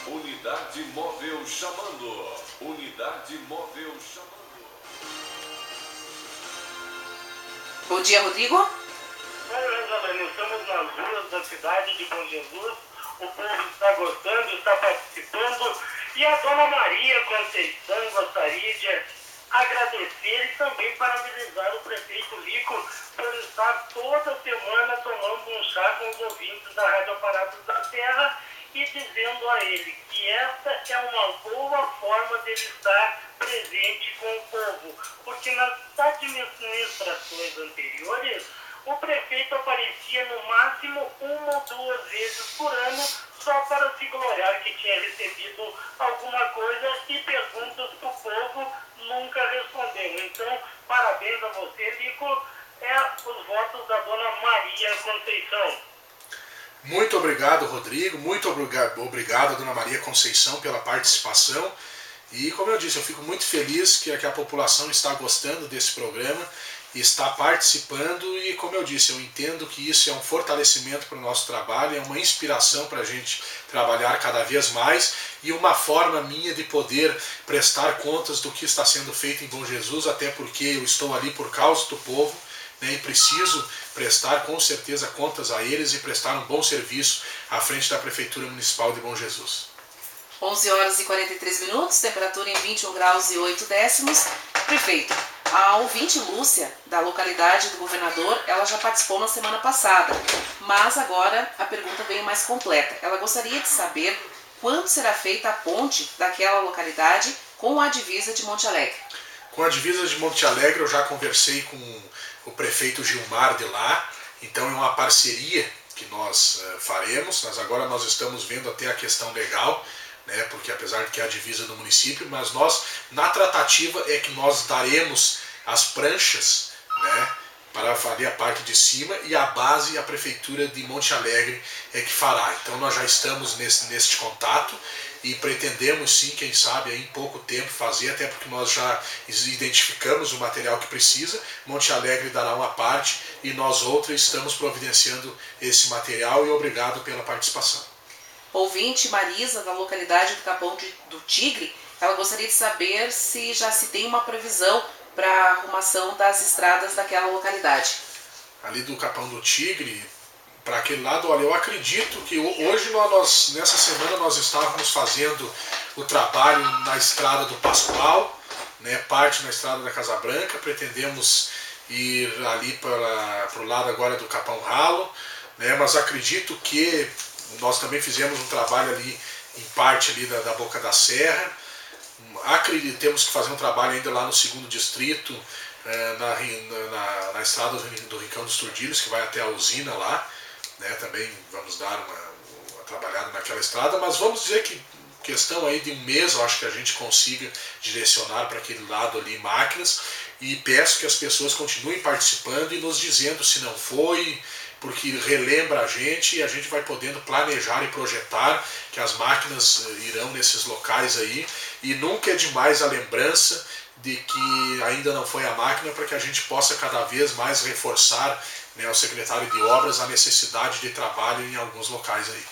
Unidade móvel chamando. Unidade móvel chamando. Bom dia, Rodrigo. Oi, estamos nas ruas da cidade de Bom Jesus. O povo está gostando, está participando. E a Dona Maria Conceição gostaria de agradecer e também parabenizar o prefeito Lico por estar toda semana tomando um chá com os ouvintes da Rádio Aparatos da Terra e dizendo a ele que esta é uma boa forma dele estar presente com o povo, porque nas administrações anteriores o prefeito aparecia no máximo 1 ou 2 vezes por ano só para se gloriar que tinha recebido alguma coisa e perguntas para o povo nunca respondeu. Então, parabéns a você, Lico. Os votos da Dona Maria Conceição. Muito obrigado, Rodrigo. Muito obrigado, Dona Maria Conceição, pela participação. E, como eu disse, eu fico muito feliz que a população está gostando desse programa, está participando e, como eu disse, eu entendo que isso é um fortalecimento para o nosso trabalho, é uma inspiração para a gente trabalhar cada vez mais e uma forma minha de poder prestar contas do que está sendo feito em Bom Jesus, até porque eu estou ali por causa do povo, né, e preciso prestar com certeza contas a eles e prestar um bom serviço à frente da Prefeitura Municipal de Bom Jesus. 11 horas e 43 minutos, temperatura em 21 graus e 8 décimos. Prefeito, a ouvinte Lúcia, da localidade do Governador, ela já participou na semana passada, mas agora a pergunta veio mais completa. Ela gostaria de saber quando será feita a ponte daquela localidade com a divisa de Monte Alegre. Com a divisa de Monte Alegre eu já conversei com o prefeito Gilmar de lá, então é uma parceria que nós faremos, mas agora nós estamos vendo até a questão legal, né, porque apesar de que é a divisa do município, mas nós, na tratativa, é que nós daremos as pranchas, né, para fazer a parte de cima e a base a Prefeitura de Monte Alegre é que fará. Então nós já estamos neste contato e pretendemos sim, quem sabe, aí em pouco tempo fazer, até porque nós já identificamos o material que precisa, Monte Alegre dará uma parte e nós outra estamos providenciando esse material e obrigado pela participação. Ouvinte Marisa, da localidade do Capão do Tigre, ela gostaria de saber se já se tem uma previsão para a arrumação das estradas daquela localidade. Ali do Capão do Tigre, para aquele lado, olha, eu acredito que hoje nessa semana nós estávamos fazendo o trabalho na estrada do Pascoal, né, parte na estrada da Casa Branca, pretendemos ir ali para o lado agora do Capão Ralo, né, mas acredito que nós também fizemos um trabalho ali, em parte ali da Boca da Serra. Temos que fazer um trabalho ainda lá no 2º distrito, na estrada do Rincão dos Tordilhos, que vai até a usina lá, né? Também vamos dar uma trabalhada naquela estrada, mas vamos dizer que questão aí de um mês, eu acho que a gente consiga direcionar para aquele lado ali máquinas, e peço que as pessoas continuem participando e nos dizendo se não foi, porque relembra a gente e a gente vai podendo planejar e projetar que as máquinas irão nesses locais aí, e nunca é demais a lembrança de que ainda não foi a máquina, para que a gente possa cada vez mais reforçar, né, ao secretário de Obras a necessidade de trabalho em alguns locais aí.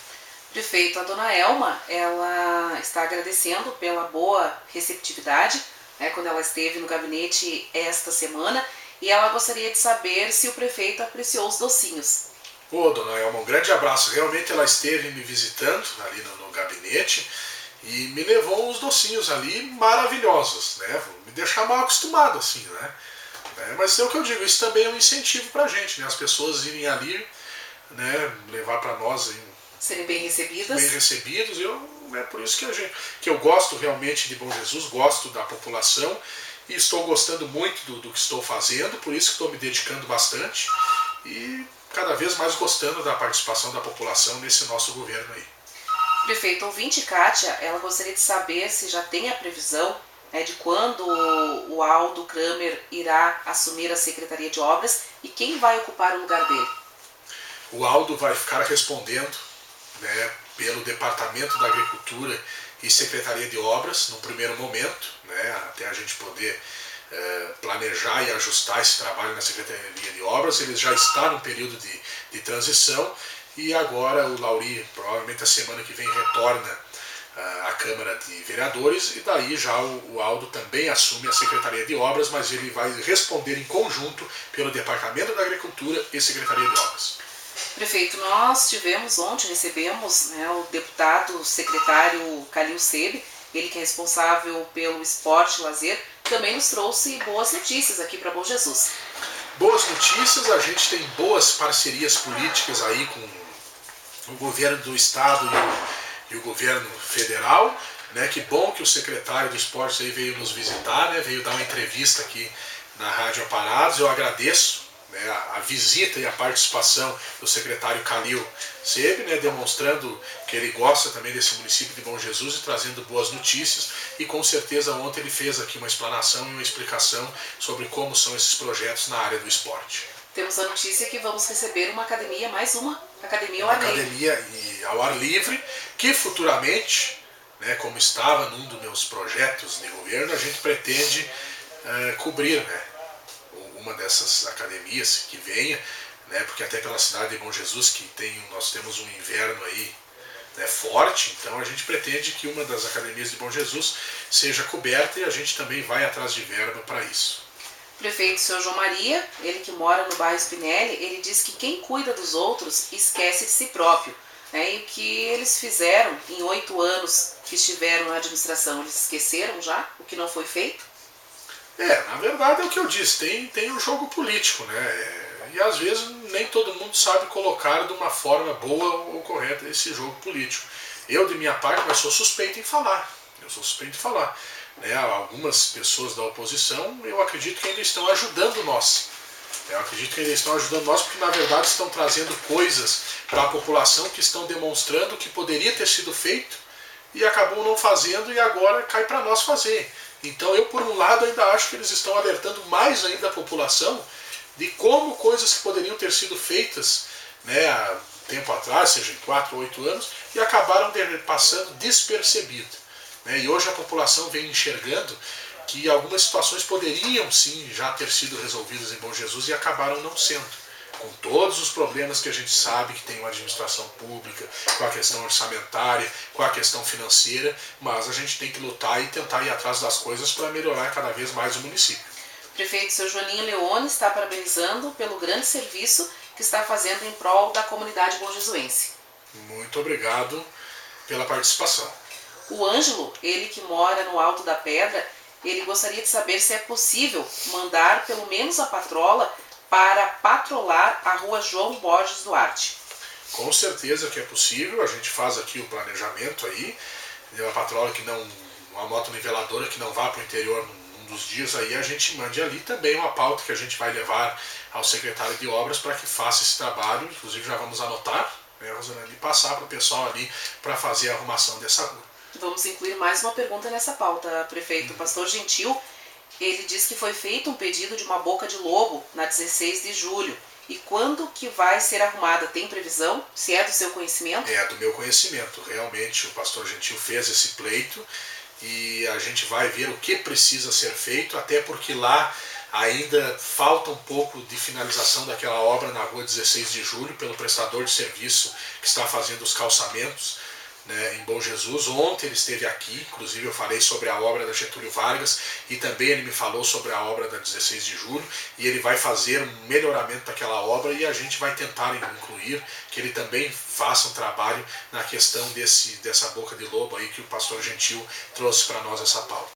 Prefeito, a dona Elma, ela está agradecendo pela boa receptividade, né, quando ela esteve no gabinete esta semana, e ela gostaria de saber se o prefeito apreciou os docinhos. Ô, dona Elma, um grande abraço. Realmente ela esteve me visitando ali no gabinete e me levou uns docinhos ali maravilhosos, né? Vou me deixar mal acostumado assim, né? Mas é o que eu digo, isso também é um incentivo pra gente, né? As pessoas irem ali, né, levar para nós aí, serem bem recebidas. Bem recebidos. É por isso que eu gosto realmente de Bom Jesus, gosto da população e estou gostando muito do que estou fazendo, por isso que estou me dedicando bastante e cada vez mais gostando da participação da população nesse nosso governo aí. Prefeito, ouvinte Kátia, ela gostaria de saber se já tem a previsão, né, de quando o Aldo Kramer irá assumir a Secretaria de Obras e quem vai ocupar o lugar dele. O Aldo vai ficar respondendo, né, pelo Departamento da Agricultura e Secretaria de Obras, no primeiro momento, né, até a gente poder planejar e ajustar esse trabalho na Secretaria de Obras. Ele já está num período de transição e agora o Lauri, provavelmente a semana que vem, retorna a Câmara de Vereadores, e daí já o Aldo também assume a Secretaria de Obras, mas ele vai responder em conjunto pelo Departamento da Agricultura e Secretaria de Obras. Prefeito, nós recebemos, né, o deputado secretário Calil Sebe, ele que é responsável pelo esporte e lazer, também nos trouxe boas notícias aqui para Bom Jesus. Boas notícias, a gente tem boas parcerias políticas aí com o governo do estado e o governo federal, né? Que bom que o secretário do esporte aí veio nos visitar, né? Veio dar uma entrevista aqui na Rádio Aparados. Eu agradeço, né, a visita e a participação do secretário Calil Sebe, né, demonstrando que ele gosta também desse município de Bom Jesus e trazendo boas notícias, e com certeza ontem ele fez aqui uma explanação e uma explicação sobre como são esses projetos na área do esporte. Temos a notícia que vamos receber uma academia, mais uma academia ao ar livre. Academia ao ar livre, que futuramente, né, como estava num dos meus projetos de governo, a gente pretende cobrir, né, uma dessas academias que venha, né, porque até pela cidade de Bom Jesus, que nós temos um inverno aí, né, forte, então a gente pretende que uma das academias de Bom Jesus seja coberta, e a gente também vai atrás de verba para isso. Prefeito, Sr. João Maria, ele que mora no bairro Spinelli, ele diz que quem cuida dos outros esquece de si próprio, né, e o que eles fizeram em 8 anos que estiveram na administração, eles esqueceram já o que não foi feito? Na verdade é o que eu disse, tem um jogo político, né? E às vezes nem todo mundo sabe colocar de uma forma boa ou correta esse jogo político. Eu, de minha parte, mas sou suspeito em falar. Né? Algumas pessoas da oposição, eu acredito que ainda estão ajudando nós. Porque na verdade estão trazendo coisas para a população que estão demonstrando que poderia ter sido feito e acabou não fazendo, e agora cai para nós fazer. Então eu, por um lado, ainda acho que eles estão alertando mais ainda a população de como coisas que poderiam ter sido feitas, né, há tempo atrás, seja em 4 ou 8 anos, e acabaram passando despercebido. Né? E hoje a população vem enxergando que algumas situações poderiam sim já ter sido resolvidas em Bom Jesus e acabaram não sendo. Com todos os problemas que a gente sabe que tem uma administração pública, com a questão orçamentária, com a questão financeira, mas a gente tem que lutar e tentar ir atrás das coisas para melhorar cada vez mais o município. Prefeito, Sr. Joaninho Leone está parabenizando pelo grande serviço que está fazendo em prol da comunidade bonjesuense. Muito obrigado pela participação. O Ângelo, ele que mora no Alto da Pedra, ele gostaria de saber se é possível mandar pelo menos a patrola para patrolar a rua João Borges Duarte. Com certeza que é possível, a gente faz aqui o planejamento aí, uma patrola que não, uma moto niveladora que não vá para o interior num dos dias aí, a gente mande ali também uma pauta que a gente vai levar ao secretário de obras para que faça esse trabalho, inclusive já vamos anotar, né, Rosana, e passar para o pessoal ali para fazer a arrumação dessa rua. Vamos incluir mais uma pergunta nessa pauta, prefeito. O pastor Gentil, ele diz que foi feito um pedido de uma boca de lobo na 16 de julho. E quando que vai ser arrumada? Tem previsão? Se é do seu conhecimento? É do meu conhecimento. Realmente o pastor Gentil fez esse pleito e a gente vai ver o que precisa ser feito, até porque lá ainda falta um pouco de finalização daquela obra na rua 16 de julho pelo prestador de serviço que está fazendo os calçamentos, né, em Bom Jesus. Ontem ele esteve aqui, inclusive eu falei sobre a obra da Getúlio Vargas e também ele me falou sobre a obra da 16 de julho, e ele vai fazer um melhoramento daquela obra e a gente vai tentar incluir que ele também faça um trabalho na questão dessa boca de lobo aí que o pastor Gentil trouxe para nós essa pauta.